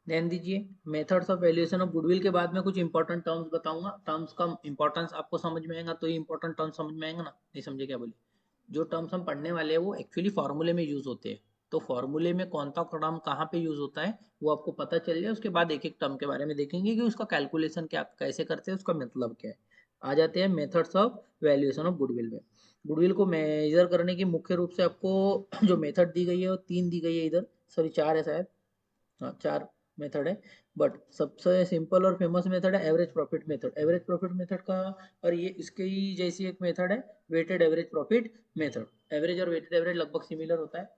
ध्यान दीजिए, methods of valuation of goodwill के बाद में कुछ इंपॉर्टेंट टर्म्स बताऊंगा। टर्म्स का इंपॉर्टेंस आपको समझ में आएगा तो ये इंपॉर्टेंट टर्म्स समझ में आएगा ना, नहीं समझे क्या बोले। जो टर्म्स हम पढ़ने वाले हैं वो एक्चुअली फॉर्मूले में यूज होते हैं, तो फॉर्मूले में कौन सा टर्म कहाँ पे यूज होता है वो आपको पता चल जाए, उसके बाद एक एक टर्म के बारे में देखेंगे कि उसका कैलकुलेशन क्या कैसे करते हैं, उसका मतलब क्या है। आ जाते हैं methods of valuation of goodwill में। गुडविल को मेजर करने की मुख्य रूप से आपको जो मेथड दी गई है वो तीन दी गई है इधर, सॉरी चार है शायद, हाँ चार मेथड है। बट सबसे सिंपल और फेमस मेथड है average profit method. Average profit method का और ये इसके ही जैसी एक मेथड है weighted average profit method. Average और वेटेड एवरेज लगभग सिमिलर होता है।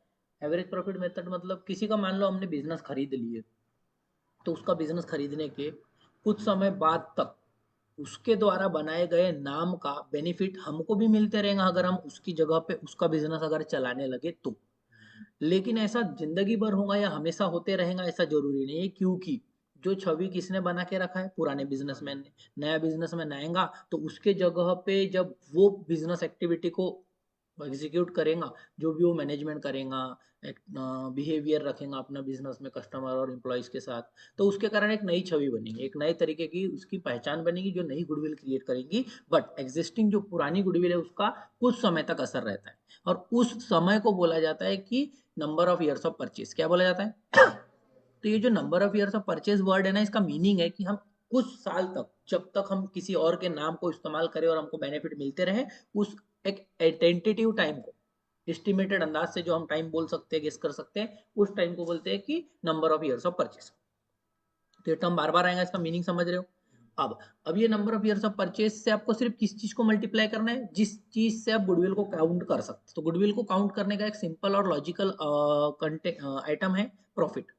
एवरेज प्रॉफिट मेथड मतलब किसी का मान लो हमने बिजनेस खरीद लिए, तो उसका बिजनेस खरीदने के कुछ समय बाद तक उसके द्वारा बनाए गए नाम का बेनिफिट हमको भी मिलते रहेगा अगर हम उसकी जगह पे उसका बिजनेस अगर चलाने लगे तो। लेकिन ऐसा जिंदगी भर होगा या हमेशा होते रहेगा ऐसा जरूरी नहीं है, क्योंकि जो छवि किसने बना के रखा है, पुराने बिजनेसमैन ने। नया बिजनेसमैन आएगा तो उसके जगह पे जब वो बिजनेस एक्टिविटी को एग्जीक्यूट करेगा, जो भी वो मैनेजमेंट करेगा, बिहेवियर रखेगा अपना बिजनेस में कस्टमर और एम्प्लॉयज के साथ, तो उसके कारण एक नई छवि बनेगी, एक नए तरीके की उसकी पहचान बनेगी जो नई गुडविल क्रिएट करेगी। बट एग्जिस्टिंग जो पुरानी गुडविल है उसका कुछ समय तक असर रहता है, और उस समय को बोला जाता है कि number of years of purchase. क्या बोला जाता है? तो ये जो number of years of purchase word है ना, इसका मीनिंग है कि हम कुछ साल तक, जब तक हम किसी और के नाम को इस्तेमाल करें और हमको बेनिफिट मिलते रहे, उस एक टेंटेटिव टाइम को, एस्टिमेटेड अंदाज से जो हम टाइम बोल सकते हैं, गेस कर सकते हैं, उस टाइम को बोलते हैं कि number of years of purchase. तो ये टर्म बार बार आएगा, इसका मीनिंग समझ रहे हो। अब ये number of years of purchase से आपको सिर्फ किस चीज को मल्टीप्लाई करना है, जिस चीज से आप गुडविल को काउंट कर सकते। तो गुडविल को काउंट करने का एक सिंपल और लॉजिकल आइटम है प्रॉफिट।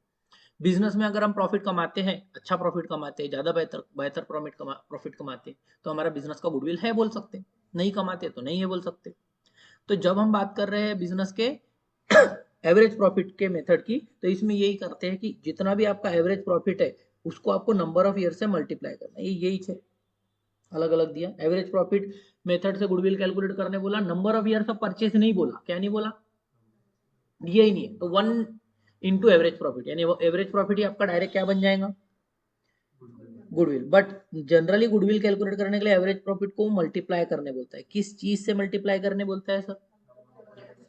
बिजनेस में अगर हम प्रॉफिट कमाते हैं, अच्छा प्रॉफिट कमाते हैं, ज्यादा बेहतर बेहतर प्रॉफिट कमाते हैं, तो हमारा बिजनेस का गुडविल है बोल सकते हैं। नहीं कमाते तो नहीं है बोल सकते। तो जब हम बात कर रहे हैं बिजनेस के एवरेज प्रॉफिट के मेथड की, तो इसमें यही करते हैं कि जितना भी आपका एवरेज प्रॉफिट है उसको आपको नंबर ऑफ ईयर से मल्टीप्लाई करना है। यही है, अलग अलग दिया। एवरेज प्रॉफिट मेथड से गुडविल कैलकुलेट करने बोला, number of years of purchase नहीं बोला। क्या नहीं बोला? दिया ही नहीं है, तो वन इंटू एवरेज प्रॉफिट, यानी वो एवरेज प्रॉफिट ही आपका डायरेक्ट क्या बन जाएगा, goodwill. But generally goodwill calculate करने के लिए एवरेज प्रॉफिट को मल्टीप्लाई करने बोलता है। किस चीज से मल्टीप्लाई करने बोलता है सर?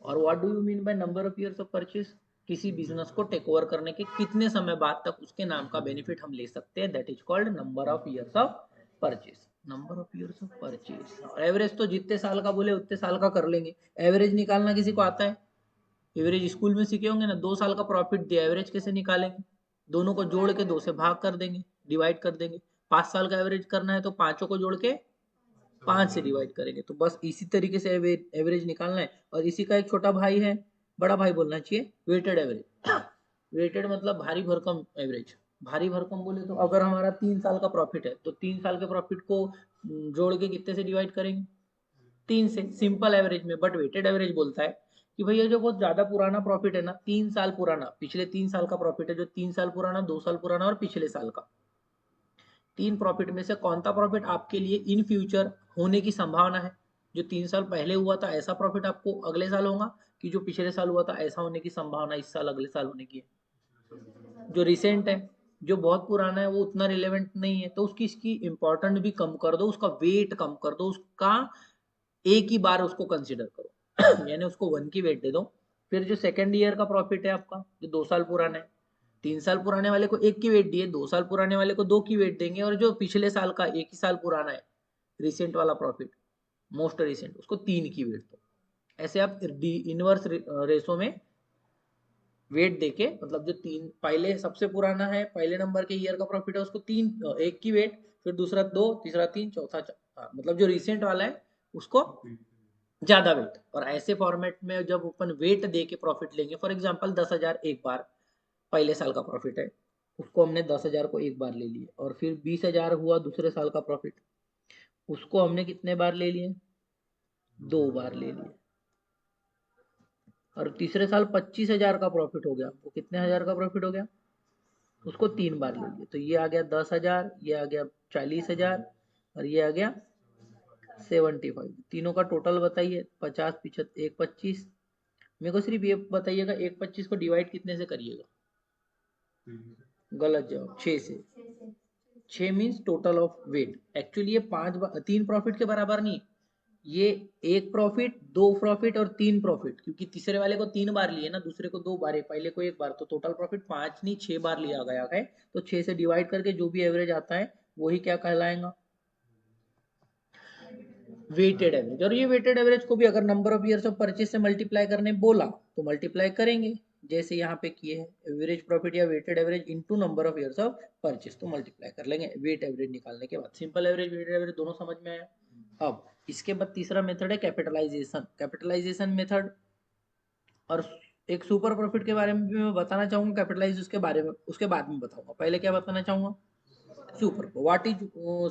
और what do you mean by number of years of purchase? किसी बिजनेस को टेक ओवर करने के कितने समय बाद तक उसके नाम का बेनिफिट हम ले सकते हैं, that is called number of years of purchase. Number of years of purchase. Average तो जितने साल का बोले उतने साल का कर लेंगे। एवरेज निकालना किसी को आता है? एवरेज स्कूल में सीखे होंगे ना, 2 साल का प्रॉफिट दिया, एवरेज कैसे निकालेंगे? दोनों को जोड़ के 2 से भाग कर देंगे, डिवाइड कर देंगे। 5 साल का एवरेज करना है तो पांचों को जोड़ के 5 से डिवाइड करेंगे। तो बस इसी तरीके से एवरेज निकालना है। और इसी का एक छोटा भाई है, बड़ा भाई बोलना चाहिए, वेटेड एवरेज। वेटेड मतलब भारी भरकम एवरेज। भारी भरकम बोले तो अगर हमारा 3 साल का प्रॉफिट है तो 3 साल के प्रॉफिट को जोड़ के कितने से डिवाइड करेंगे? 3 से, सिंपल एवरेज में। बट वेटेड एवरेज बोलता है कि भैया जो बहुत ज्यादा पुराना प्रॉफिट है ना, 3 साल पुराना, पिछले 3 साल का प्रॉफिट है जो 3 साल पुराना, 2 साल पुराना और पिछले साल का, तीन प्रॉफिट में से कौन सा प्रॉफिट आपके लिए इन फ्यूचर होने की संभावना है? जो 3 साल पहले हुआ था ऐसा प्रॉफिट आपको अगले साल होगा, कि जो पिछले साल हुआ था ऐसा होने की संभावना इस साल अगले साल होने की है? जो रिसेंट है, जो बहुत पुराना है वो उतना रिलेवेंट नहीं है, तो उसकी इसकी इंपॉर्टेंट भी कम कर दो, उसका वेट कम कर दो, उसका एक ही बार उसको कंसिडर करो यानी उसको 1 की वेट दे दो। फिर जो सेकेंड ईयर का प्रॉफिट है आपका, जो 2 साल पुराना है, 3 साल पुराने वाले को 1 की वेट दिए, 2 साल पुराने वाले को 2 की वेट देंगे, और जो पिछले साल का 1 ही साल पुराना है रिसेंट वाला प्रॉफिट, मोस्ट रिसेंट, उसको 3 की वेट दो। ऐसे आप इनवर्स रेशो में वेट देके, मतलब जो तीन पहले सबसे पुराना है, पहले नंबर के ईयर का प्रॉफिट है, उसको 1 की वेट, फिर दूसरा 2, तीसरा 3, चौथा 4, मतलब जो रिसेंट वाला है उसको ज्यादा वेट। और ऐसे फॉर्मेट में जब अपन वेट दे के प्रॉफिट लेंगे, फॉर एग्जांपल 10,000 एक बार पहले साल का प्रॉफिट है, उसको हमने 10,000 को एक बार ले लिए, और फिर 20,000 हुआ दूसरे साल का प्रॉफिट, उसको हमने कितने बार ले लिए? 2 बार ले लिए। और तीसरे साल 25,000 का प्रॉफिट हो गया, वो कितने हजार का प्रॉफिट हो गया? उसको 3 बार ले लिए। तो ये आ गया 10,000, ये आ गया 40,000, और ये आ गया 75। तीनों का टोटल बताइए, 50 पिछहत्तर, 125। मेरे को सिर्फ ये बताइएगा, 125 को डिवाइड कितने से करिएगा? गलत जवाब, 6 से। 6 means total of weight. Actually ये 3 प्रॉफिट के बराबर नहीं, ये 1 प्रॉफिट, 2 प्रॉफिट और 3 प्रॉफिट, क्योंकि तीसरे वाले को 3 बार लिए ना, दूसरे को 2 बार है, पहले को 1 बार, तो टोटल प्रॉफिट 5 नहीं 6 बार लिया गया है। तो 6 से डिवाइड करके जो भी एवरेज आता है वही क्या कहलाएगा, वेटेड एवरेज। और ये वेटेड एवरेज को भी अगर number of years of purchase से मल्टीप्लाई करने बोला तो मल्टीप्लाई करेंगे, जैसे यहाँ पे किए हैं, एवरेज प्रॉफिट या weighted average into number of years of purchase, तो मल्टीप्लाई कर लेंगे वेट एवरेज निकालने के बाद। सिंपल एवरेज वेटेड एवरेज दोनों समझ में आया। अब इसके बाद तीसरा मेथड है कैपिटलाइजेशन। कैपिटलाइजेशन मेथड और एक सुपर प्रॉफिट के बारे में भी मैं बताना चाहूंगा, कैपिटलाइज उसके बारे में उसके बाद में बताऊंगा। पहले क्या बताना चाहूंगा, super, what is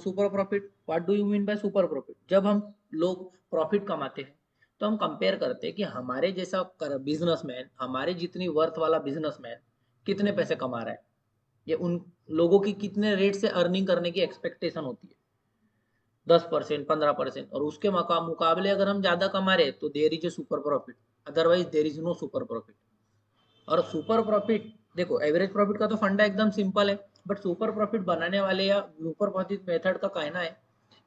super profit, what do you mean by super profit. जब हम लोग प्रॉफिट कमाते हैं तो हम कंपेयर करते हैं कि हमारे जैसा बिजनेसमैन, हमारे जितनी वर्थ वाला बिजनेसमैन कितने पैसे कमा रहा है, ये उन लोगों की कितने रेट से अर्निंग करने की एक्सपेक्टेशन होती है, 10%, 15%, और उसके मुकाबले अगर हम ज्यादा कमा रहे हैं तो there is a super profit, otherwise there is no super profit. और सुपर प्रॉफिट, देखो एवरेज प्रॉफिट का तो फंडा एकदम सिंपल है, बट सुपर प्रॉफिट बनाने वाले या सुपर प्रॉफिट मेथड का कहना है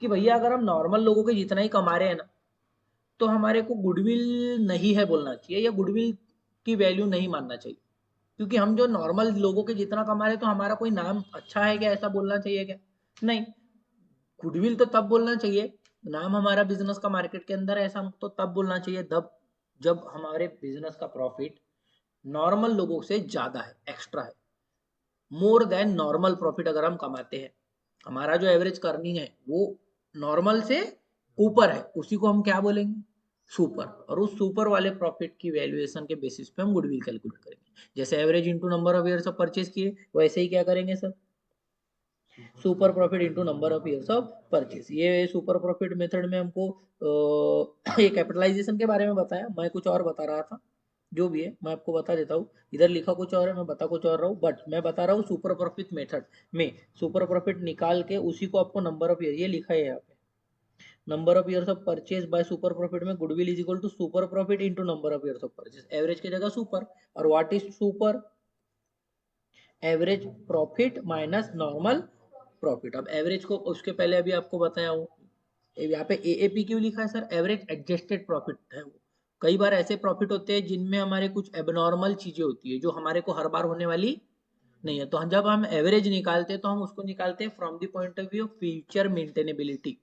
कि भैया अगर हम नॉर्मल लोगों के जितना ही कमा रहे हैं ना, तो हमारे को गुडविल नहीं है बोलना चाहिए, या गुडविल की वैल्यू नहीं मानना चाहिए, क्योंकि हम जो नॉर्मल लोगों के जितना कमा रहे हैं तो हमारा कोई नाम अच्छा है क्या, ऐसा बोलना चाहिए क्या, नहीं। गुडविल तो तब बोलना चाहिए, नाम हमारा बिजनेस का मार्केट के अंदर है ऐसा तो तब बोलना चाहिए तब जब हमारे बिजनेस का प्रॉफिट नॉर्मल लोगों से ज्यादा है, एक्स्ट्रा है, मोर देन नॉर्मल प्रॉफिट अगर हम कमाते हैं, हमारा जो एवरेज अर्निंग है वो नॉर्मल से ऊपर है, उसी को हम क्या बोलेंगे, सुपर। और उस सुपर वाले प्रॉफिट की वैल्यूएशन के बेसिस पे हम गुडविल कैलकुलेट करेंगे, जैसे average into number of years of purchase किए वैसे ही क्या करेंगे sir, super profit into number of years of purchase. ये सुपर प्रॉफिट मेथड में हमको ये कैपिटलाइजेशन के बारे में बताया, मैं कुछ और बता रहा था, जो भी है मैं आपको बता देता हूँ, इधर लिखा कुछ और है मैं बता कुछ और रहा हूँ, बट मैं बता रहा हूँ सुपर प्रॉफिट मेथड में सुपर प्रॉफिट निकाल के उसी को आपको नंबर ऑफ ईयर, ये लिखा है यहाँ पे, number of years of purchase by super profit में goodwill is equal to super profit into number of years of purchase, average की जगह सुपर। और what is super, average profit minus normal profit. अब एवरेज को उसके पहले अभी आपको बताया हूँ, यहाँ पे एएपी क्यों लिखा है सर, एवरेज एडजस्टेड प्रॉफिट है वो। कई बार ऐसे प्रॉफिट होते हैं जिनमें हमारे कुछ एबनॉर्मल चीजें होती है जो हमारे को हर बार होने वाली नहीं है, तो जब हम एवरेज निकालते हैं तो हम उसको निकालते हैं from the point of view of future maintainability,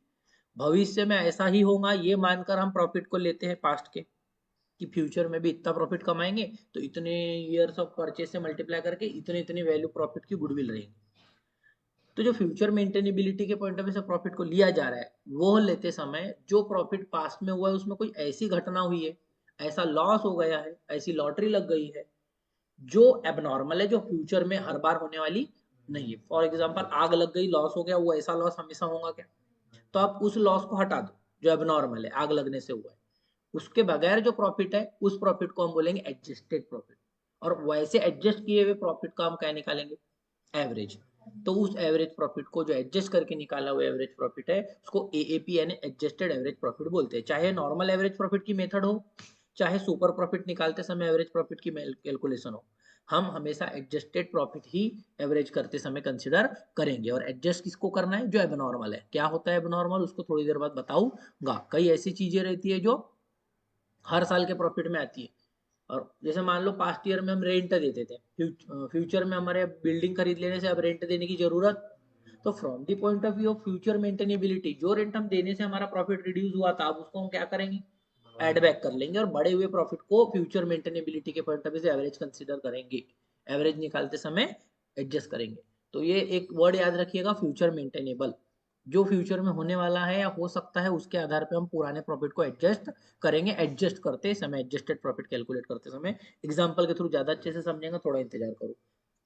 भविष्य में ऐसा ही होगा ये मानकर हम प्रॉफिट को लेते हैं पास्ट के, कि फ्यूचर में भी इतना प्रॉफिट कमाएंगे तो इतने ईयर्स ऑफ परचेज से मल्टीप्लाई करके इतने इतनी वैल्यू प्रॉफिट की गुडविल रहेगी। तो जो फ्यूचर मेंटेनेबिलिटी के पॉइंट ऑफ व्यू से प्रॉफिट को लिया जा रहा है वो लेते समय जो प्रॉफिट पास्ट में हुआ है उसमें कोई ऐसी घटना हुई है, ऐसा लॉस हो गया है, ऐसी लॉटरी लग गई है जो एबनॉर्मल है, जो फ्यूचर में हर बार होने वाली नहीं है। फॉर एग्जाम्पल आग लग गई, लॉस हो गया, वो ऐसा लॉस हमेशा होगा क्या, तो आप उस लॉस को हटा दो जो एबनॉर्मल है, आग लगने से हुआ है, उसके बगैर जो प्रॉफिट है उस प्रॉफिट को हम बोलेंगे एडजस्टेड प्रॉफिट। और वैसे एडजस्ट किए हुए प्रॉफिट का हम क्या निकालेंगे, एवरेज। तो उस एवरेज प्रॉफिट को जो एडजस्ट करके निकाला हुआ एवरेज प्रॉफिट है उसको एएपी यानी एडजस्टेड एवरेज प्रॉफिट बोलते हैं, चाहे नॉर्मल एवरेज प्रॉफिट की मेथड हो, चाहे सुपर प्रॉफिट निकालते समय एवरेज प्रॉफिट की कैलकुलेशन हो, हम हमेशा एडजस्टेड प्रॉफिट ही एवरेज करते समय कंसिडर करेंगे। और एडजस्ट किसको करना है, जो एबनॉर्मल है। क्या होता है एबनॉर्मल, उसको थोड़ी देर बाद बताऊंगा। कई ऐसी चीजें रहती है जो हर साल के प्रॉफिट में आती है, और जैसे मान लो पास्ट ईयर में हम रेंट देते थे, फ्यूचर में हमारे बिल्डिंग खरीद लेने से अब रेंट देने की जरूरत, तो from the point of view of future maintainability जो रेंट हम देने से हमारा प्रॉफिट रिड्यूस हुआ था, अब उसको हम क्या करेंगे, एड बैक कर लेंगे, और बढ़े हुए प्रॉफिट को फ्यूचर मेंटेनेबिलिटी के पॉइंट ऑफ व्यू से एवरेज कंसीडर करेंगे, एवरेज निकालते समय एडजस्ट करेंगे। तो ये एक वर्ड याद रखिएगा, फ्यूचर मेंटेनेबल, जो फ्यूचर में होने वाला है या हो सकता है उसके आधार पे हम पुराने प्रॉफिट को एडजस्ट करेंगे, एडजस्ट करते समय, एडजस्टेड प्रॉफिट कैलकुलेट करते समय। एग्जांपल के थ्रू ज्यादा अच्छे से समझेंगे, थोड़ा इंतजार करो।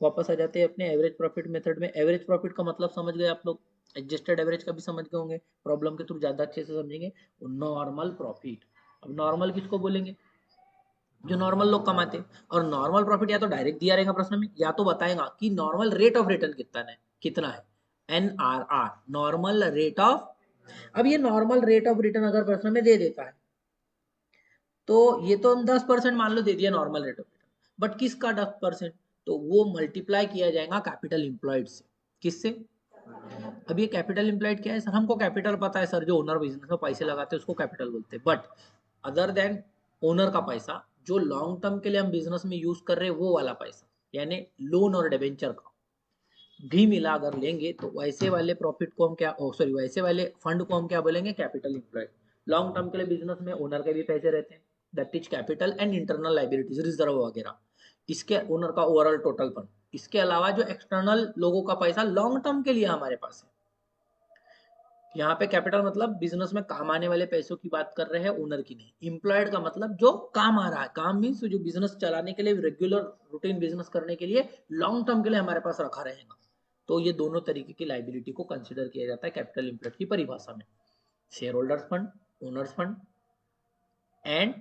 वापस आ जाते हैं अपने एवरेज प्रॉफिट मेथड में। एवरेज प्रॉफिट का मतलब समझ गए आप लोग, एडजस्टेड एवरेज का भी समझ गए होंगे, प्रॉब्लम के थ्रू ज्यादा अच्छे से समझेंगे। नॉर्मल प्रॉफिट, अब नॉर्मल किसको बोलेंगे, जो नॉर्मल लोग कमाते हैं। और नॉर्मल प्रॉफिट या तो डायरेक्ट दिया रहेगा प्रश्न में, या तो बताएगा कि नॉर्मल रेट ऑफ रिटर्न कितना है NRR, नॉर्मल रेट ऑफ। अब ये नॉर्मल रेट ऑफ रिटर्न अगर प्रश्न में दे देता है तो ये तो हम 10% मान लो दे दिया normal rate of return, but किसका 10%, तो वो मल्टीप्लाई किया जाएगा कैपिटल एम्प्लॉयड से। किससे? अब ये कैपिटल एम्प्लॉयड क्या है सर? हमको कैपिटल पता है सर, जो ओनर बिजनेस में पैसे लगाते हैं उसको कैपिटल बोलते हैं, बट अदर देन ओनर का पैसा जो लॉन्ग टर्म के लिए हम बिजनेस में यूज कर रहे हैं वो वाला पैसा, यानी लोन और डिबेंचर का भी मिला अगर लेंगे तो वैसे वाले प्रॉफिट को हम क्या, सॉरी वैसे वाले फंड को हम क्या बोलेंगे? Capital employed. लॉन्ग टर्म के लिए बिजनेस में ओनर के भी पैसे रहते हैं, that is capital and internal liabilities reserve वगैरह, इसके ओनर का ओवरऑल टोटल फंड। इसके अलावा जो एक्सटर्नल लोगों का पैसा लॉन्ग टर्म के लिए हमारे पास है, यहाँ पे कैपिटल मतलब बिजनेस में काम आने वाले पैसों की बात कर रहे हैं, ओनर की नहीं। एम्प्लॉयड का मतलब जो काम आ रहा है, काम मीन्स जो बिजनेस चलाने के लिए, रेगुलर रूटीन बिजनेस करने के लिए लॉन्ग टर्म के लिए हमारे पास रखा रहेगा। तो ये दोनों तरीके की लाइबिलिटी को कंसिडर किया जाता है कैपिटल एम्प्लॉयड की परिभाषा में। Share holders fund, owner's fund and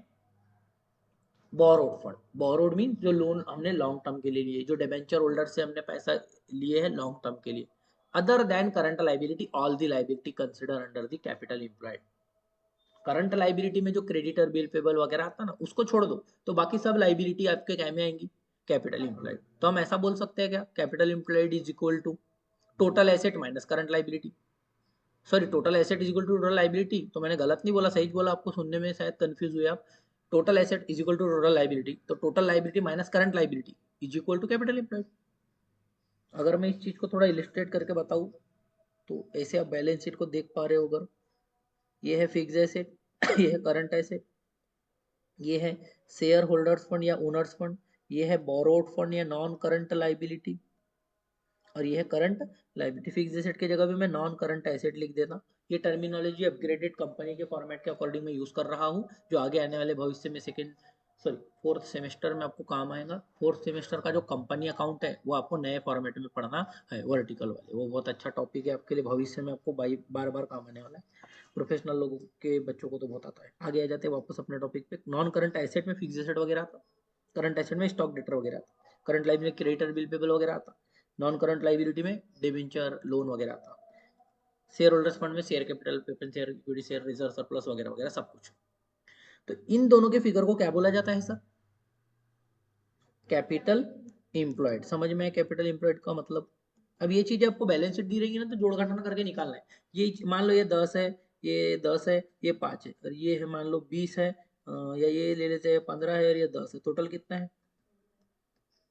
borrowed fund. Borrowed mean जो लोन हमने लॉन्ग टर्म के लिए लिए, जो डिबेंचर होल्डर से हमने पैसा लिए है लॉन्ग टर्म के लिए। Other than current liability, all the liability consider under the capital employed. Current liability में जो क्रेडिटर, बिल पेबल वगैरह आता है ना, उसको छोड़ दो तो बाकी सब लाइबिलिटी आपके क्या में आएंगी? Capital employed. तो हम ऐसा बोल सकते हैं क्या? Capital employed is equal to total asset minus current liability. Sorry, total asset is equal to total liability, तो मैंने गलत नहीं बोला, सही बोला, आपको सुनने में शायद कंफ्यूज हुए आप। Total asset is equal to total liability, तो total liability minus current liability is equal to capital employed. अगर मैं इस चीज को थोड़ा इलिस्ट्रेट करके बताऊं तो ऐसे आप बैलेंस शीट को देख पा रहे हो, अगर ये है फिक्स एसेट, ये है करंट एसेट, ये है शेयर होल्डर्स फंड या ओनर्स फंड, ये है बोरोड फंड या नॉन करंट लाइबिलिटी, और ये है करंट लाइबिलिटी। फिक्स एसेट की जगह भी मैं नॉन करंट एसेट लिख देता। ये टर्मिनोलॉजी अपग्रेडेड कंपनी के फॉर्मेट के अकॉर्डिंग मैं यूज कर रहा हूँ, जो आगे आने वाले भविष्य में फोर्थ सेमेस्टर में आपको काम आएगा। फोर्थ सेमेस्टर का जो कंपनी अकाउंट है वो आपको नए फॉर्मेट में पढ़ना है, वर्टिकल वाले, वो बहुत अच्छा टॉपिक है आपके लिए, भविष्य में आपको बार बार काम आने वाला है। प्रोफेशनल लोगों के बच्चों को तो बहुत आता है। आगे आ जाते हैं वापस अपने टॉपिक पे। नॉन करंट एसेट में फिक्स एसेट वगैरह आता, करंट एसेट में स्टॉक डेटर वगैरह आता, करंट लाइबिलिटी में क्रेडिटर, बिल पेबल वगैरह आता, नॉन करंट लाइबिलिटी में डिबेंचर, लोन वगैरह आता, शेयर होल्डर्स फंड में share capital, preference share, equity share, reserve surplus वगैरह वगैरह सब कुछ। तो इन दोनों के फिगर को क्या बोला जाता है सर? Capital employed. समझ में है कैपिटल एम्प्लॉयड का मतलब? अब ये चीजें आपको बैलेंस शीट दी रहेंगी ना, तो जोड़ घटाना करके निकालना है। ये मान लो ये 10 है, ये 10 है, ये 5 है, और ये है मान लो 20 है, या ये ले लेते हैं 15 है, और ये 10 है, टोटल कितना है?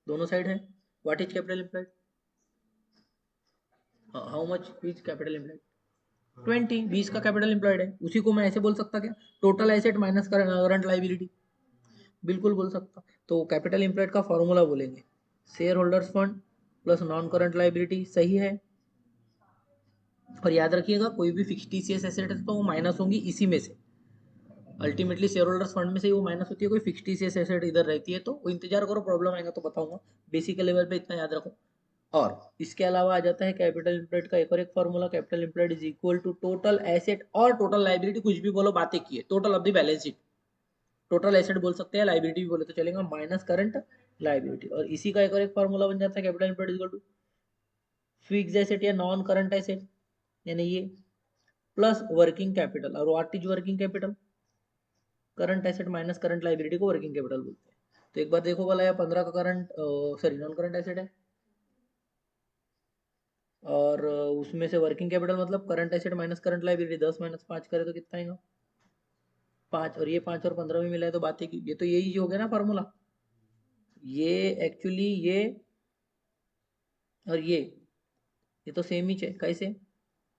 दोनों साइड है। What is capital employed? How much is capital employed? 20, 20 का कैपिटल एम्प्लॉयड है। उसी को मैं ऐसे बोल सकता क्या? Total asset minus current liability. बिल्कुल बोल सकता। तो कैपिटल एम्प्लॉयड का फॉर्मूला बोलेंगे share holders fund plus non current liability, सही है। और याद रखिएगा कोई भी फिक्स्ड टीसीएस एसेट है तो वो माइनस होंगी इसी में से, अल्टीमेटली शेयर होल्डर्स फंड में से ही वो माइनस होती है। कोई फिक्स्ड टीसीएस एसेट इधर रहती है तो वो इंतजार करो, प्रॉब्लम आएगा तो बताऊंगा। बेसिक लेवल पे इतना याद रखो। और इसके अलावा आ जाता है कैपिटल एम्प्लॉयड का एक और एक formula, capital employed is equal to total asset और टोटल लाइबिलिटी, कुछ भी बोलो, बातें की है, total of the balance sheet. Total asset बोल सकते हैं, लाइबिलिटी भी बोले तो चलेगा, माइनस करंट लाइबिलिटी। और इसी का एक और एक फॉर्मूला बन जाता है capital employed equal to fixed asset या नॉन करंट एसेट, यानी ये, प्लस वर्किंग कैपिटल। और what is working capital? Current asset minus current liability को वर्किंग कैपिटल बोलते हैं। तो एक बार देखो भला, या 15 का current, sorry non current asset है, और उसमें से वर्किंग कैपिटल मतलब current asset minus current liability, 10 minus 5 करे तो कितना आएगा? 5, और ये 5 और 15 भी मिला है तो बात है कि ये तो यही हो गया ना फॉर्मूला। ये एक्चुअली ये और ये तो सेम ही है। कैसे?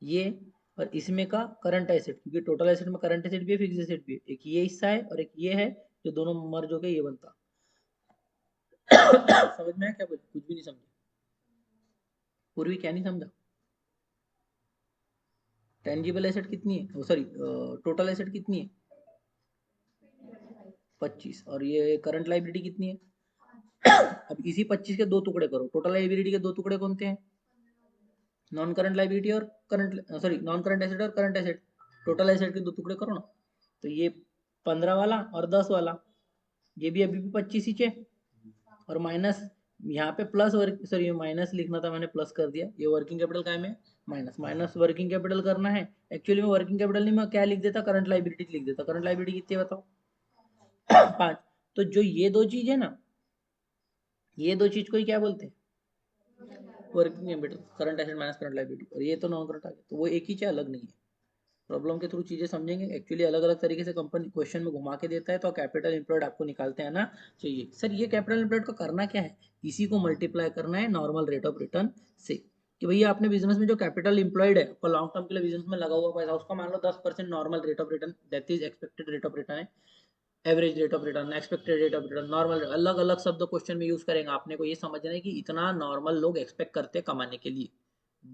ये और इसमें का करंट एसेट, क्योंकि टोटल एसेट में करंट एसेट भी है, फिक्स एसेट भी है, एक ये हिस्सा है और एक ये है, जो दोनों मर्ज होके ये बनता। समझ में आया क्या? बोले कुछ भी नहीं समझे? पूर्वी क्या नहीं समझा? टेंजिबल एसेट कितनी है, सॉरी टोटल एसेट कितनी है? 25, और ये करंट लाइबिलिटी कितनी है? अब इसी 25 के दो टुकड़े करो। टोटल लाइबिलिटी के दो टुकड़े कौन से हैं? नॉन करंट लाइबिलिटी और current, sorry non current asset और करंट एसेट। टोटल एसेट के दो टुकड़े करो ना, तो ये 15 वाला और 10 वाला, ये भी अभी भी 25 ही है, और माइनस यहाँ पे प्लस वर्क, सॉरी माइनस लिखना था मैंने, प्लस कर दिया। ये वर्किंग कैपिटल का है, माइनस माइनस वर्किंग कैपिटल करना है। एक्चुअली में वर्किंग कैपिटल नहीं, मैं क्या लिख देता, करंट लाइबिलिटी लिख देता। करंट लाइबिलिटी कितनी है बताओ? 5। तो जो ये दो चीज है ना, ये दो चीज को ही क्या बोलते हैं, working capital, current asset minus current liability, और ये तो नॉन करंट आ गया, तो वो एक ही चीज, अलग नहीं है। प्रॉब्लम के थ्रू चीजें समझेंगे, एक्चुअली अलग अलग तरीके से कंपनी क्वेश्चन में घुमा के देता है, तो कैपिटल एम्प्लॉयड आपको निकालते आना चाहिए। सर ये कैपिटल एम्प्लॉयड का करना क्या है, इसी को मल्टीप्लाई करना है नॉर्मल रेट ऑफ रिटर्न से, कि भैया आपने बिजनेस में जो कैपिटल एम्प्लॉयड है, आपका लॉन्ग टर्म के लिए बिजनेस में लगा हुआ पैसा, उसका मान लो 10% normal rate of return, that is expected rate of return है, average rate of return, expected rate of return, normal, अलग अलग शब्द क्वेश्चन में यूज करेंगे। आपने को ये समझना है कि इतना नॉर्मल लोग एक्सपेक्ट करते हैं कमाने के लिए,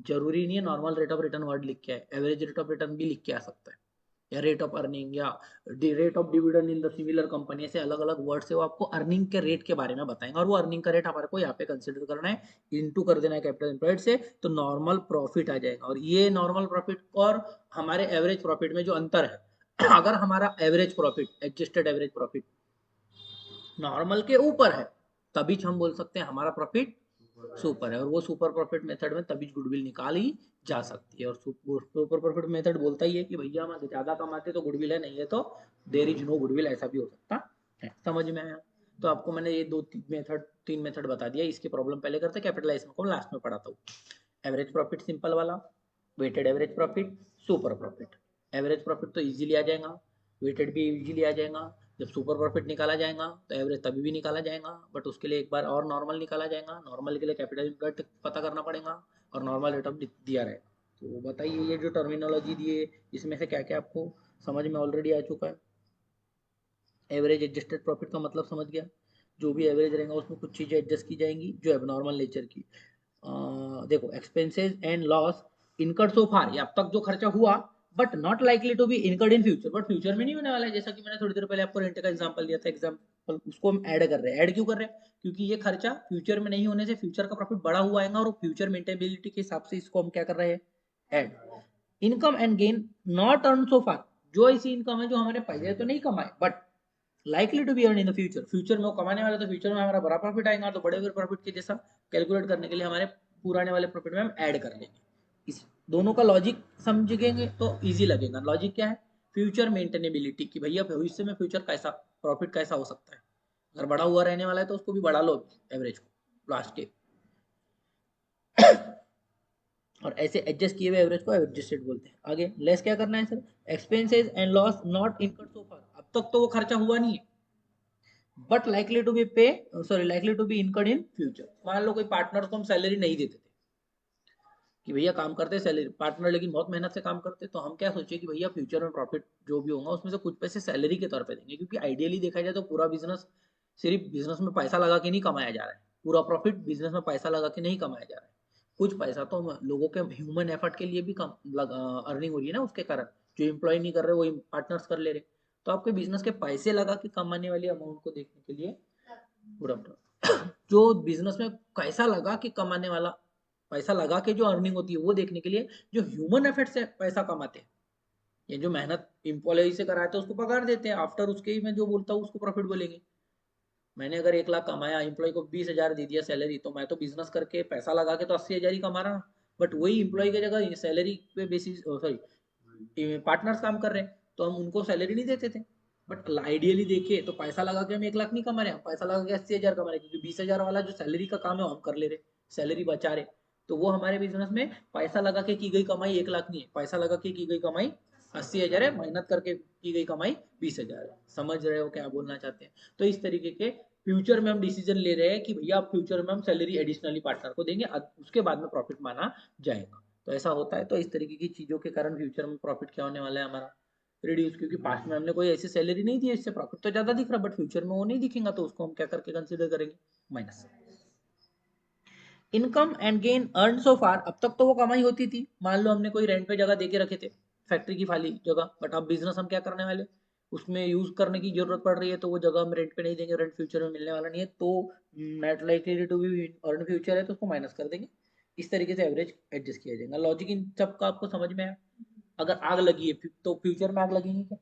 जरूरी नहीं है normal rate of return word लिख के आए, एवरेज रेट ऑफ रिटर्न भी लिख के आ सकता है, या रेट ऑफ अर्निंग, या rate of dividend in the similar company, से अलग अलग वर्ड से वो आपको अर्निंग के रेट के बारे में बताएंगे, और वो अर्निंग का रेट हमारे को यहाँ पे कंसिडर करना है, इनटू कर देना है कैपिटल एम्प्लॉयड से, तो नॉर्मल प्रॉफिट आ जाएगा। और ये नॉर्मल प्रॉफिट और हमारे एवरेज प्रॉफिट में जो अंतर है, अगर हमारा average profit, adjusted average profit normal के ऊपर है, तभी हम बोल सकते हैं हमारा प्रॉफिट सुपर है, और वो सुपर प्रॉफिट मेथड में तभी गुडविल निकाली जा सकती है। और सुपर प्रॉफिट मेथड बोलता ही है कि भैया हम ज्यादा कमाते तो गुडविल है, नहीं है तो देयर इज नो गुडविल, ऐसा भी हो सकता है। समझ में आया? तो आपको मैंने ये तीन मेथड बता दिया, इसकी प्रॉब्लम पहले करते, कैपिटलाइजेशन को लास्ट में पढ़ाता हूँ। एवरेज प्रॉफिट सिंपल वाला, weighted average profit, super profit. Average profit तो इजीली आ जाएगा, वेटेड भी इजीली आ जाएगा। जब सुपर प्रॉफिट निकाला जाएगा तो एवरेज तभी भी निकाला जाएगा, बट उसके लिए एक बार और नॉर्मल निकाला जाएगा, नॉर्मल के लिए कैपिटल इनकम पता करना पड़ेगा, और नॉर्मल रेट ऑफ दिया रहेगा। तो बताइए ये जो टर्मिनोलॉजी दिए, इसमें से क्या क्या आपको समझ में ऑलरेडी आ चुका है? एवरेज एडजस्टेड प्रॉफिट का मतलब समझ गया, जो भी एवरेज रहेगा उसमें कुछ चीजें एडजस्ट की जाएंगी जो एबनॉर्मल नेचर की। देखो, expenses and loss incurred so far, ये अब तक जो खर्चा हुआ, but not likely to be incurred in future, but future में नहीं होने वाला है, जैसा कि मैंने थोड़ी देर पहले आपको रेंट का एग्जांपल दिया था, एग्जांपल उसको हम ऐड कर रहे हैं। ऐड क्यों कर रहे हैं? क्योंकि ये खर्चा फ्यूचर में नहीं होने से फ्यूचर का प्रॉफिट बड़ा हुआ आएगा, और फ्यूचर मेंटेनेबिलिटी के हिसाब से इसको हम क्या कर रहे हैं, add. Income and gain not earn so far, जो ऐसी इनकम है जो हमारे पहले तो नहीं कमाए, but likely to be earn in the future, future में वो कमाने वाले, तो फ्यूचर में हमारा बड़ा प्रॉफिट आएगा, तो बड़े हुए प्रॉफिट के जैसा कैलकुलेट करने के लिए हमारे पुराने वाले प्रॉफिट में हम ऐड कर लेंगे। इस दोनों का लॉजिक समझेंगे तो इजी लगेगा। लॉजिक क्या है? फ्यूचर मेंटेनेबिलिटी, कि भैया भविष्य में फ्यूचर कैसा प्रॉफिट कैसा हो सकता है, अगर बड़ा हुआ रहने वाला है तो उसको भी बढ़ा लो एवरेज को लास्ट के, और ऐसे एडजस्ट किए हुए एवरेज को एडजस्टेड बोलते हैं। आगे लेस क्या करना है sir, expenses and loss not incurred so far, अब तक तो वो खर्चा हुआ नहीं है, but likely to be pay, sorry likely to be incurred in future. मान लो कोई पार्टनर को हम सैलरी नहीं देते थे, कि भैया काम करते सैलरी पार्टनर, लेकिन बहुत मेहनत से काम करते, तो हम क्या सोचे कि भैया फ्यूचर में प्रॉफिट जो भी होगा उसमें से कुछ पैसे सैलरी के तौर पे देंगे, क्योंकि आइडियली देखा जाए तो पूरा बिजनेस सिर्फ बिजनेस में पैसा लगा के नहीं कमाया जा रहा है, पूरा प्रॉफिट बिजनेस में पैसा लगा के नहीं कमाया जा रहा है, कुछ पैसा तो लोगों के ह्यूमन एफर्ट के लिए भी कम अर्निंग हो रही है ना, उसके कारण जो एम्प्लॉय नहीं कर रहे वो पार्टनर्स कर ले रहे, तो आपके बिजनेस के पैसे लगा के कमाने वाली अमाउंट को देखने के लिए पूरा जो बिजनेस में कैसा लगा कि कमाने वाला, पैसा लगा के जो अर्निंग होती है वो देखने के लिए, जो ह्यूमन एफर्ट से पैसा कमाते हैं, ये जो मेहनत एम्प्लॉय से कराते हैं उसको पगार देते हैं, आफ्टर उसके ही मैं जो बोलता हूँ उसको प्रॉफिट बोलेंगे। मैंने अगर 1 लाख कमाया, एम्प्लॉय को 20,000 दे दिया सैलरी, तो मैं तो बिजनेस करके पैसा लगा के तो 80,000 ही कमा रहा, बट वही एम्प्लॉय की जगह सैलरी पे बेसिस, सॉरी पार्टनर्स काम कर रहे हैं, तो हम उनको सैलरी नहीं देते थे। बट आइडियली देखिए तो पैसा लगा के हम 1 लाख नहीं कमा रहे, हम पैसा लगा के 80,000 कमा रहे, क्योंकि 20,000 वाला जो सैलरी का काम है वो हम कर ले रहे, सैलरी बचा रहे, तो वो हमारे बिजनेस में पैसा लगा के की गई कमाई 1 लाख नहीं है, पैसा लगा के की गई कमाई 80,000 है, मेहनत करके की गई कमाई 20,000 है। समझ रहे हो क्या बोलना चाहते हैं? तो इस तरीके के फ्यूचर में हम डिसीजन ले रहे हैं कि भैया आप फ्यूचर में हम सैलरी एडिशनली पार्टनर को देंगे, उसके बाद में प्रॉफिट माना जाएगा, तो ऐसा होता है। तो इस तरीके की चीजों के कारण फ्यूचर में प्रॉफिट क्या होने वाला है हमारा, रिड्यूस, क्योंकि पास्ट में हमने कोई ऐसी सैलरी नहीं दी है इससे प्रॉफिट तो ज्यादा दिख रहा, बट फ्यूचर में वो नहीं दिखेगा, तो उसको हम क्या करके कंसिडर करेंगे, minus. Income and gain earn so far, अब तक तो वो कमाई होती थी, मान लो हमने कोई रेंट पे जगह देके रखे थे, फैक्ट्री की खाली जगह, बट अब बिजनेस हम क्या करने वाले, उसमें यूज करने की जरूरत पड़ रही है, तो वो जगह हम रेंट पे नहीं देंगे, रेंट फ्यूचर में मिलने वाला नहीं है, तो net likely to be earn future है तो उसको माइनस कर देंगे। इस तरीके से एवरेज एडजस्ट किया जाएगा। लॉजिक इन सब का आपको समझ में आया? अगर आग लगी है तो फ्यूचर में आग लगेगी क्या?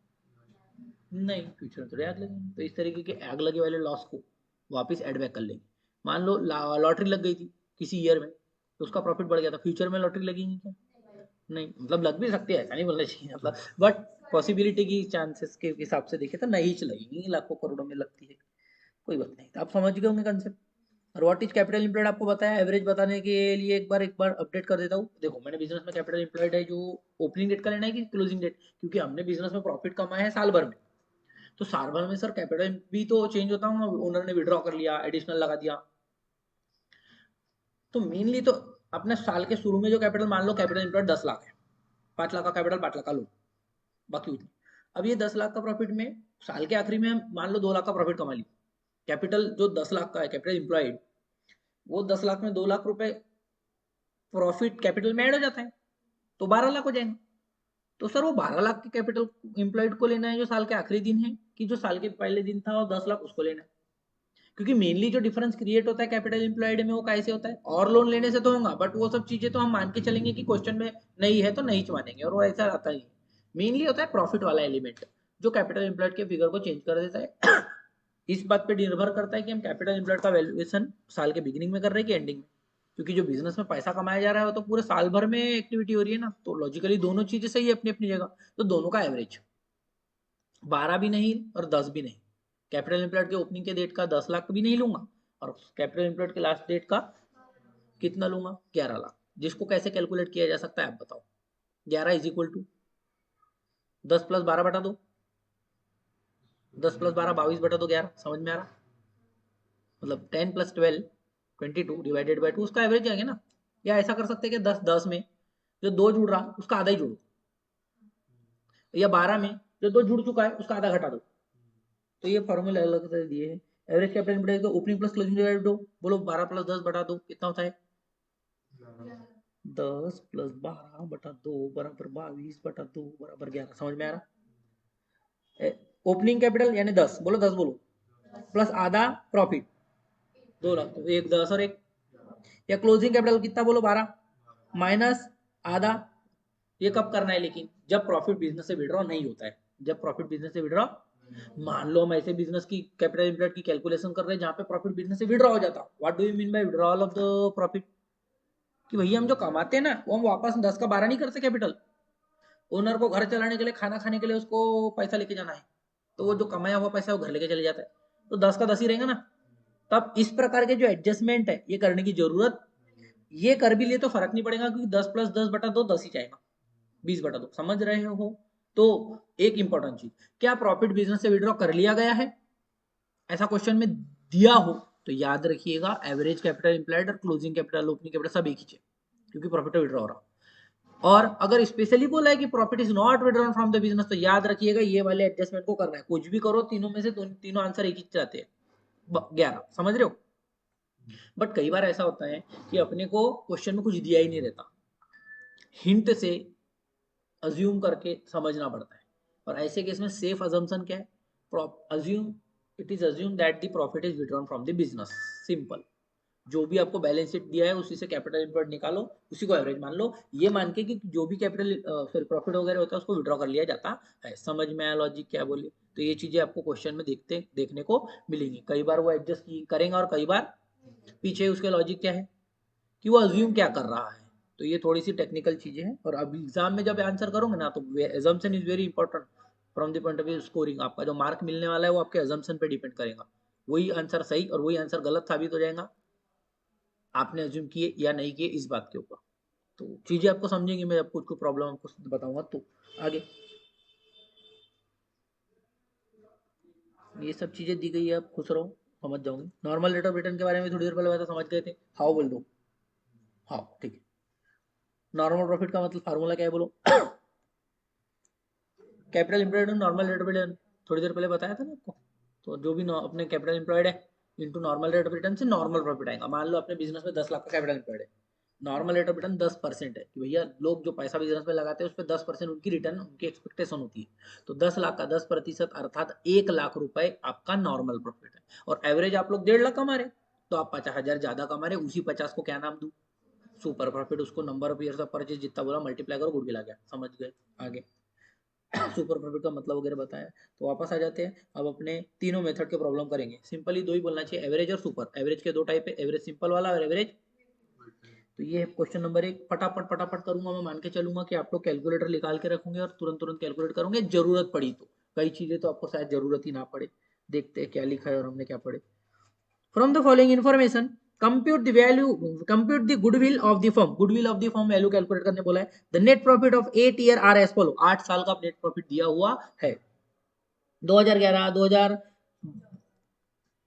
नहीं, फ्यूचर में थोड़ी आग लगेगी, तो इस तरीके के आग लगे वाले लॉस को वापस एड बैक कर लेंगे। मान लो लॉटरी लग गई थी किसी ईयर में, तो उसका प्रॉफिट बढ़ गया था, फ्यूचर में लॉटरी लगेगी क्या? नहीं, मतलब लग भी सकती है, ऐसा नहीं बोलना चाहिए, मतलब बट पॉसिबिलिटी की चांसेस के हिसाब से देखे तो नहीं लगेगी, लाखों करोड़ों में लगती है, कोई बात नहीं, तो आप समझ गए होंगे कंसेप्ट। और व्हाट इज कैपिटल एम्प्लॉयड आपको बताया, एवरेज बताने के लिए एक बार अपडेट कर देता हूँ। देखो मैंने बिजनेस में कैपिटल एम्प्लॉयड है जो ओपनिंग डेट का लेना है कि क्लोजिंग डेट, क्योंकि हमने बिजनेस में प्रॉफिट कमाया है साल भर में, तो साल भर में सर कैपिटल भी तो चेंज होता होगा, ओनर ने विड्रॉ कर लिया, एडिशनल लगा दिया, तो मेनली तो अपने साल के शुरू में जो कैपिटल, मान लो कैपिटल एम्प्लॉयड 10 लाख है, 5 लाख का कैपिटल 5 लाख का लो, बाकी उतनी। अब ये 10 लाख का प्रॉफिट में साल के आखिरी में मान लो 2 लाख का प्रॉफिट कमा लिया, कैपिटल जो 10 लाख का है कैपिटल एम्प्लॉयड, वो 10 लाख में 2 लाख रुपए प्रॉफिट कैपिटल में ऐड हो जाता है, तो 12 लाख हो जाएंगे। तो सर वो 12 लाख के कैपिटल एम्प्लॉयड को लेना है जो साल के आखिरी दिन है, कि जो साल के पहले दिन था और 10 लाख उसको लेना है, क्योंकि मेनली जो डिफरेंस क्रिएट होता है कैपिटल एम्प्लॉयड में वो कैसे होता है, और लोन लेने से तो होगा, बट वो सब चीजें तो हम मान के चलेंगे कि क्वेश्चन में नहीं है तो नहीं मानेंगे, और वो ऐसा आता ही मेनली होता है प्रॉफिट वाला एलिमेंट, जो कैपिटल एम्प्लॉयड के फिगर को चेंज कर देता है। इस बात पे निर्भर करता है कि हम कैपिटल एम्प्लॉयड का वैल्यूएशन साल के बिगिनिंग में कर रहे हैं कि एंडिंग में, क्योंकि जो बिजनेस में पैसा कमाया जा रहा है वो तो पूरे साल भर में एक्टिविटी हो रही है ना, तो लॉजिकली दोनों चीजें सही है अपनी अपनी जगह, तो दोनों का एवरेज 12 भी नहीं और 10 भी नहीं, कैपिटल एम्प्लॉयड के ओपनिंग के डेट का 10 लाख भी नहीं लूंगा, और कैपिटल एम्प्लॉयड के लास्ट डेट का कितना लूंगा, 11 लाख। जिसको कैसे कैलकुलेट किया जा सकता है आप बताओ। 11 इज इक्वल टू 10 प्लस 12 बटा 2, 10 प्लस 12 22 बटा 2 11, समझ में आ रहा, मतलब 10 प्लस 12 22 डिवाइडेड बाई 2, उसका एवरेज आएगा ना। या ऐसा कर सकते हैं कि 10 10 में जो 2 जुड़ रहा उसका आधा ही जोड़ो, या 12 में जो 2 जुड़ चुका है उसका आधा घटा दो, तो ये फॉर्मूला अलग से दिए हैं। एवरेज कैपिटल एम्प्लॉयड का ओपनिंग प्लस क्लोजिंग डिवाइड दो, बोलो 12 प्लस 10 बटा 2 कितना होता है, 10 प्लस 12 बटा 2 बराबर 22 बटा 2 बराबर 11, समझ में आ रहा। ओपनिंग कैपिटल यानी 10, बोलो 10 बोलो, प्लस आधा प्रॉफिट 2 लाख, तो एक 10 और एक, या क्लोजिंग कैपिटल कितना बोलो 12 माइनस आधा। ये कब करना है लेकिन, जब प्रॉफिट बिजनेस से विड्रॉ नहीं होता है, जब प्रॉफिट बिजनेस से विड्रॉ, मान लो हम ऐसे बिजनेस की कैपिटल एम्प्लॉयड की कैलकुलेशन कर रहे हैं जहां पे प्रॉफिट बिजनेस से विड्रॉ हो जाता, what do you mean by withdrawal of the profit, कि भैया हम जो कमाते हैं ना वो हम वापस 10 का 12 नहीं करते कैपिटल, ओनर को घर चलाने के लिए, खाना खाने के लिए उसको पैसा लेके जाना है, तो वो जो कमाया हुआ पैसा वो घर लेके चले जाता है, तो 10 का 10 ही रहेगा ना। तब इस प्रकार के जो एडजस्टमेंट है ये करने की जरूरत, ये कर भी लिए तो फर्क नहीं पड़ेगा, क्योंकि 10 प्लस 10 बटा 2 10 ही जाएगा, 20 बटा 2, समझ रहे हो। तो एक इंपॉर्टेंट चीज, क्या प्रॉफिट बिजनेस से विड्रॉ कर लिया गया है, ऐसा क्वेश्चन में दिया हो तो याद रखिएगा एवरेज कैपिटल एम्प्लॉयड और क्लोजिंग कैपिटल ओपनिंग कैपिटल सब एक ही है, क्योंकि प्रॉफिट विड्रॉ हो रहा। और अगर स्पेशली बोला है कि profit is not withdrawn from the business, तो याद रखिएगा ये वाले एडजस्टमेंट को करना है, कुछ भी करो तीनों में से तीनों आंसर एक ही चाहते हैं, 11, समझ रहे हो। बट कई बार ऐसा होता है कि अपने को क्वेश्चन में कुछ दिया ही नहीं रहता, हिंट से अज्यूम करके समझना पड़ता है, और ऐसे केस में सेफ अजम्पशन क्या है, assume, it is assume that the profit is withdrawn from the business, simple. जो भी आपको बैलेंस शीट दिया है उसी से कैपिटल इनपुट निकालो, उसी को एवरेज मान लो, ये मान के कि जो भी कैपिटल फिर प्रॉफिट वगैरह होता है उसको विड्रॉ कर लिया जाता है। समझ में आया लॉजिक क्या बोले, तो ये चीजें आपको क्वेश्चन में देखने को मिलेंगी, कई बार वो एडजस्ट करेंगे और कई बार पीछे उसके लॉजिक क्या है कि वो अज्यूम क्या कर रहा है, तो ये थोड़ी सी टेक्निकल चीजें हैं, और अब एग्जाम में जब आंसर करोगे ना तो assumption is very important from the point of view scoring, आपका जो मार्क मिलने वाला है वो आपके एजम्पशन पे डिपेंड करेगा, वही आंसर सही और वही आंसर गलत साबित हो जाएगा आपने अज्यूम किए या नहीं किए इस बात के ऊपर। तो चीजें आपको समझेंगे, मैं आपको कुछ प्रॉब्लम आपको बताऊंगा तो आगे, ये सब चीजें दी गई है, आप खुश रहो, समझ जाओगे। नॉर्मल रेट ऑफ रिटर्न के बारे में थोड़ी देर पहले बताया, समझ गए थे, हाउ बोल दो, हाँ ठीक है। नॉर्मल प्रॉफिट का मतलब फार्मूला क्या है बोलो, capital employed normal rate of return, थोड़ी देर पहले बताया था ना आपको। तो जो भी अपने कैपिटल एम्प्लॉयड है into normal rate of return से नॉर्मल प्रॉफिट आएगा। मान लो अपने बिजनेस में 10 लाख का कैपिटल एम्प्लॉयड है, नॉर्मल रेट ऑफ रिटर्न 10% है, कि भैया लोग जो पैसा बिजनेस में लगाते हैं उस पर 10% उनकी रिटर्न उनकी एक्सपेक्टेशन होती है, तो 10 लाख का 10% अर्थात 1 लाख रुपए आपका नॉर्मल प्रॉफिट है, और एवरेज आप लोग 1.5 लाख कमा रहे, तो आप 50,000 ज्यादा कमा रहे, उसी 50 को क्या नाम दूं, सुपर प्रॉफिट, उसको number of years of purchase जितना बोला मल्टीप्लाई करो, गुडविल आ गया, समझ गए आगे। सुपर प्रॉफिट का मतलब वगैरह बताया, तो वापस आ जाते हैं अब अपने तीनों मेथड के प्रॉब्लम करेंगे। सिंपली दो ही बोलना चाहिए, एवरेज और सुपर। एवरेज के दो टाइप है, एवरेज सिंपल वाला और एवरेज, तो ये है क्वेश्चन नंबर 1, फटाफट फटाफट करूंगा, मैं मान के चलूंगा कि आप लोग कैलकुलेटर निकाल के रखोगे और तुरंत तुरंत कैलकुलेट करोगे, जरूरत पड़ी तो। कई चीजें तो आपको शायद जरूरत ही ना पड़े, देखते हैं क्या लिखा है और हमने क्या पढ़े। From the following information, compute the value, compute the goodwill of the firm, goodwill of the firm value calculate करने बोला है। The net profit of 8 year R S follow, 8 साल का नेट प्रॉफिट दिया हुआ है। 2011 2000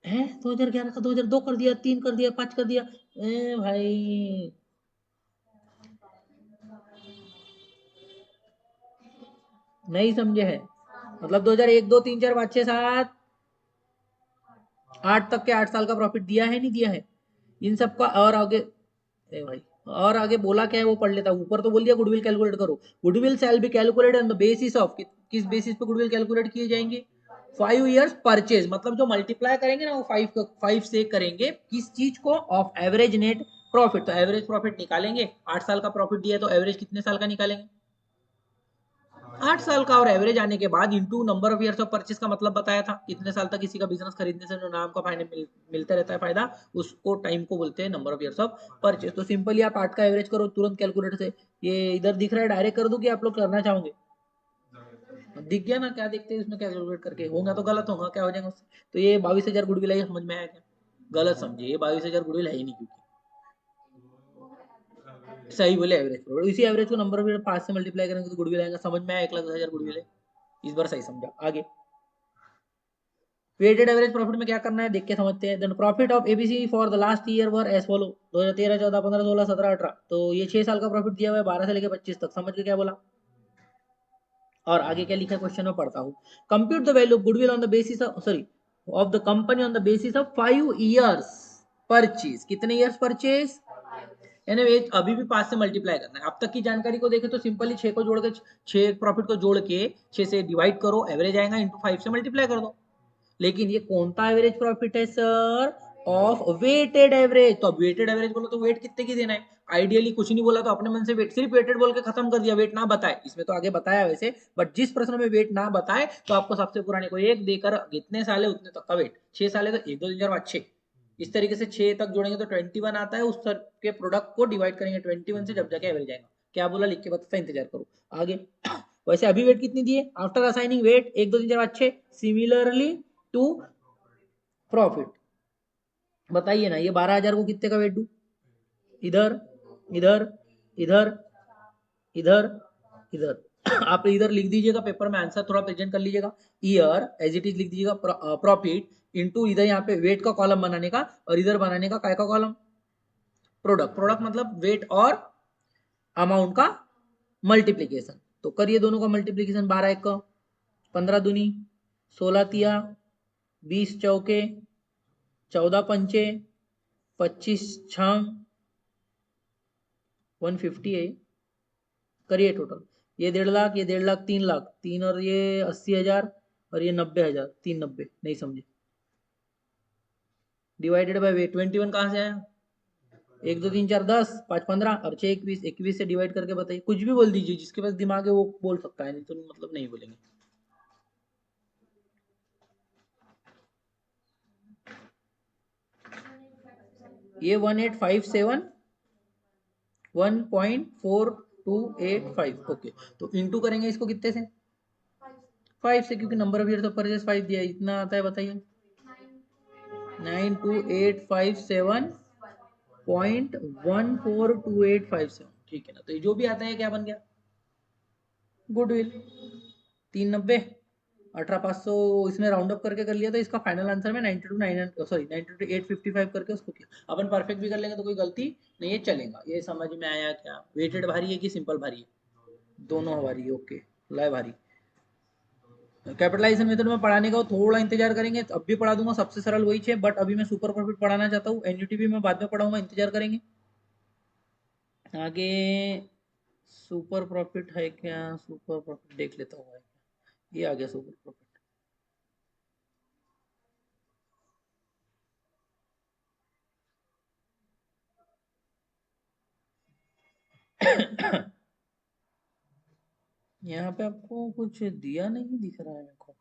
है, 2011 का 2002 कर दिया, 3 कर दिया, 5 कर दिया। ए भाई नहीं समझे है, मतलब 2001 2 3 4 5 6 7 8 तक के 8 साल का प्रॉफिट दिया है नहीं दिया है इन सब का। और आगे ए भाई, और आगे बोला क्या है वो पढ़ लेता हूँ। ऊपर तो बोल दिया गुडविल कैलकुलेट करो, goodwill shall be calculate on the basis of, किस बेसिस पे गुडविल कैलकुलेट किए जाएंगे? 5 इयर्स परचेज, मतलब जो मल्टीप्लाई करेंगे ना वो 5 से करेंगे, किस चीज को? Of average net profit. तो एवरेज प्रॉफिट निकालेंगे, 8 साल का प्रॉफिट दिया तो एवरेज कितने साल का निकालेंगे? 8 साल का। और एवरेज आने के बाद into number of years of purchase का मतलब बताया था, कितने साल तक किसी का बिजनेस खरीदने से जो नाम का फायदा मिलता रहता है फायदा, उसको टाइम को बोलते हैं number of years of purchase. तो सिंपली आप 8 का एवरेज करो तुरंत कैलकुलेटर से। ये इधर दिख रहा है, डायरेक्ट कर दो कि आप लोग करना चाहोगे? दिख गया ना, क्या देखते हैं उसमें कैलकुलेट करके, होगा तो गलत होगा, क्या हो जाएगा उससे? तो ये 22,000 गुडविल है, समझ में आया क्या? गलत समझे, ये 22,000 गुडविल है ही नहीं, क्योंकि सही बोले एवरेज प्रॉफिट। इसी एवरेज को नंबर ऑफ 5 से मल्टीप्लाई करेंगे तो गुडविल आएगा। समझ में आया? 1,10,000 गुडविल है, इस बार सही समझा। आगे वेटेड एवरेज प्रॉफिट में क्या करना है देख के समझते हैं। Then profit of ABC for the last year were as follow, 2013 14 15 16 17 18, तो ये 6 साल का प्रॉफिट दिया हुआ है, 12 से लेकर 25 तक। समझ के क्या बोला? और आगे क्या लिखा है क्वेश्चन में पढ़ता हूँ। Compute the value of goodwill on the basis of, sorry, of the company on the basis of 5 years purchase. कितने इयर्स परचेज? यानी अभी भी 5 से मल्टीप्लाई करना है। अब तक की जानकारी को देखें तो सिंपली 6 को जोड़ के, 6 प्रॉफिट को जोड़ के 6 से डिवाइड करो, एवरेज आएगा, इंटू 5 से मल्टीप्लाई कर दो। लेकिन ये कौन सा एवरेज प्रॉफिट है सर? Of weighted average. तो अब वेटेड एवरेज बोलो तो वेट कितने की देना है? आइडियली कुछ नहीं बोला तो अपने मन से वेट, सिर्फ वेटेड बोल के खत्म कर दिया, वेट ना बताए। इसमें तो आगे बताया वैसे, बट जिस प्रश्न में वेट ना बताए तो आपको सबसे पुराने को 1 देकर कितने साल है उतने तक का वेट, 6 साल है तो 1 2 3 4 5 6, इस तरीके से 6 तक जोड़ेंगे तो 21 आता है। उस सर के प्रोडक्ट को डिवाइड करेंगे 21 से, जब जाके एवरेज आएगा। क्या बोला लिख के बताता, इंतजार करो आगे। वैसे अभी वेट कितनी दिए after assigning weight? 1 2 3 4 5 6। Similarly to profit, बताइए ना, ये 12,000 को कितने का वेट दूं? इधर, इधर, इधर, इधर, इधर। आप इधर लिख दीजिएगा पेपर में, आंसर थोड़ा प्रेजेंट कर लीजिएगा। ईयर एज इट इज लिख दीजिएगा, प्रॉफिट इनटू इधर यहाँ पे वेट का कॉलम बनाने का, और इधर बनाने का काय का कॉलम? प्रोडक्ट। प्रोडक्ट मतलब वेट और अमाउंट का मल्टीप्लीकेशन। तो करिए दोनों का मल्टीप्लीकेशन, 12 एक 15 दूनी 16 तिया 20 चौके 14 पंचे 25 छम 150 है। करिए टोटल, ये 1.5 लाख, ये 1.5 लाख, 3 लाख, 3 और ये 80,000 और ये 90,000, 390। नहीं समझे? डिवाइडेड बाय वेट, 21 कहाँ से आया? 1 2 3 4 10 5 15 और 6 21, 21 से डिवाइड करके बताइए। कुछ भी बोल दीजिए, जिसके पास दिमाग है वो बोल सकता है, नहीं तो मतलब नहीं बोलेंगे। ये 1857 1.4285, ओके। तो इंटू करेंगे इसको कितने से? 5 से, क्योंकि number of years of purchase 5 दिया है। इतना आता है, बताइए। 92,857.142857, ठीक है ना? तो ये जो भी आता है क्या बन गया? गुडविल। 390 18,500, इसमें राउंड अप करके कर लिया, तो इसका फाइनल आंसर में 92,900, सॉरी 92,855 करके उसको किया। अपन परफेक्ट भी कर लेंगे तो कोई गलती नहीं है, चलेगा। ये समझ में आया क्या? वेटेड भारी है कि सिंपल भारी है? दोनों भारी है, ओके। लाए भारी। कैपिटलाइजेशन मेथड में पढ़ाने का थोड़ा इंतजार करेंगे, अब भी पढ़ा दूंगा, सबसे सरल वही है, बट अभी मैं सुपर प्रॉफिट पढ़ाना चाहता हूँ। एनयूटी भी मैं बाद में पढ़ाऊंगा, इंतजार करेंगे। आगे सुपर प्रॉफिट है क्या? सुपर प्रॉफिट देख लेता हूँ। ये आ गया सुपर प्रॉफिट। यहाँ पे आपको कुछ दिया नहीं दिख रहा है मेरे को।